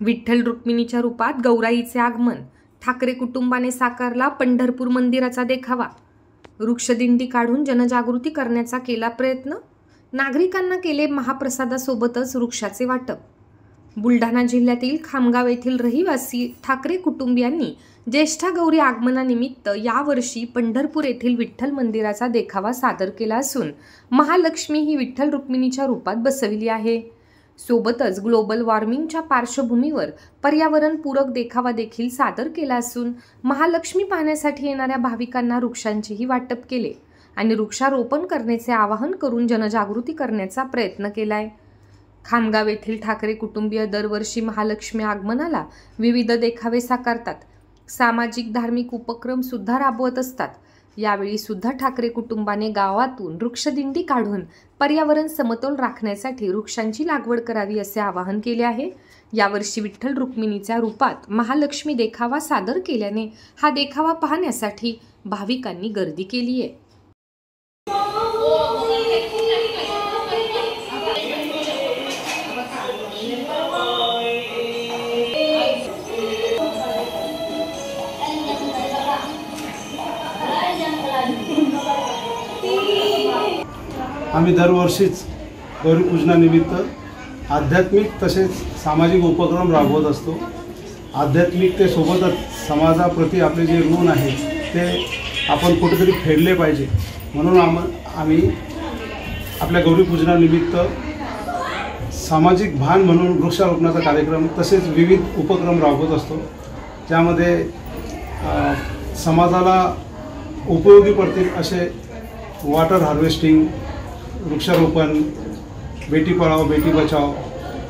विठ्ठल रुक्मिणीच्या रूपात गौराईचे आगमन, ठाकरे कुटुंबाने साकारला पंढरपूर मंदिराचा देखावा। वृक्षदिंडी काढून जनजागृती करण्याचा केला प्रयत्न, नागरिकांना केले महाप्रसादासोबतच वृक्षाचे वाटप। बुलढाणा जिल्ह्यातील खामगाव येथील रहिवासी ठाकरे कुटुंबियांनी ज्येष्ठा गौरी आगमनानिमित्त यावर्षी पंढरपूर येथील विठ्ठल मंदिराचा देखावा सादर केला असून महालक्ष्मी ही विठ्ठल रुक्मिणीच्या रूपात बसविली आहे। सोबतच ग्लोबल वॉर्मिंगच्या पार्श्वभूमीवर पर्यावरणपूरक देखावा देखील सादर केला असून महालक्ष्मी पाहण्यासाठी येणाऱ्या भाविकांना वृक्षांचेही वाटप केले आणि वृक्षारोपण करण्याचे आवाहन करून जनजागृती करण्याचा प्रयत्न केलाय। खामगाव येथील ठाकरे कुटुंबीय दरवर्षी महालक्ष्मी आगमनाला विविध देखावे साकारतात, सामाजिक धार्मिक उपक्रम सुद्धा राबवत असतात। यावेळी सुद्धा ठाकरे कुटुंबाने गावातून वृक्षदिंडी काढून पर्यावरण समतोल राखण्यासाठी वृक्षांची लागवड करावी असे आवाहन केले आहे। यावर्षी विठ्ठल रुक्मिणीच्या रूपात महालक्ष्मी देखावा सादर केल्याने हा देखावा पाहण्यासाठी भाविकांनी गर्दी केली आहे। आम्ही दरवर्षीच गौरीपूजनानिमित्त आध्यात्मिक तसेच सामाजिक उपक्रम राबवत असतो। आध्यात्मिकतेसोबतच समाजाप्रती आपले जे ऋण आहे ते आपण कुठेतरी फेडले पाहिजे, म्हणून आम्ही आपल्या गौरीपूजनानिमित्त सामाजिक भान म्हणून वृक्षारोपणाचा कार्यक्रम तसेच विविध उपक्रम राबवत असतो, ज्यामध्ये समाजाला उपयोगी पडतील असे वॉटर हार्वेस्टिंग, वृक्षारोपण, बेटी पढाओ बेटी बचाओ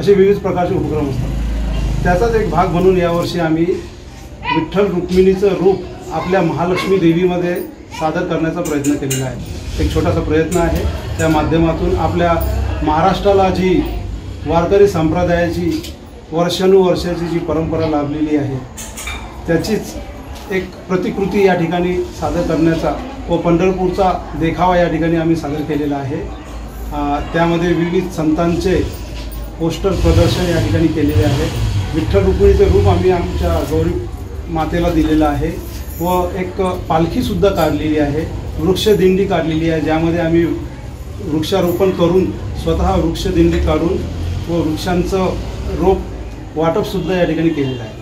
असे विविध प्रकारचे उपक्रम असतात। त्याचाच एक भाग म्हणून यावर्षी आम्ही विठ्ठल रुक्मिणीचं रूप आपल्या महालक्ष्मी देवीमध्ये सादर करण्याचा प्रयत्न केलेला आहे। एक छोटासा प्रयत्न आहे, त्या माध्यमातून आपल्या महाराष्ट्राला जी वारकरी संप्रदायाची वर्षानुवर्षाची जी परंपरा लाभलेली आहे त्याचीच एक प्रतिकृती या ठिकाणी सादर करण्याचा व पंढरपूरचा देखावा या ठिकाणी आम्ही सादर केलेला आहे। त्यामध्ये विविध संतांचे पोस्टर प्रदर्शन या ठिकाणी केलेले आहे। विठ्ठल रुक्मिणीचे रूप आम्ही आमच्या गौरी मातेला दिलेलं आहे व एक पालखीसुद्धा काढलेली आहे, वृक्षदिंडी काढलेली आहे, ज्यामध्ये आम्ही वृक्षारोपण करून स्वतः वृक्षदिंडी काढून व वृक्षांचं रोप वाटपसुद्धा या ठिकाणी केलेलं आहे।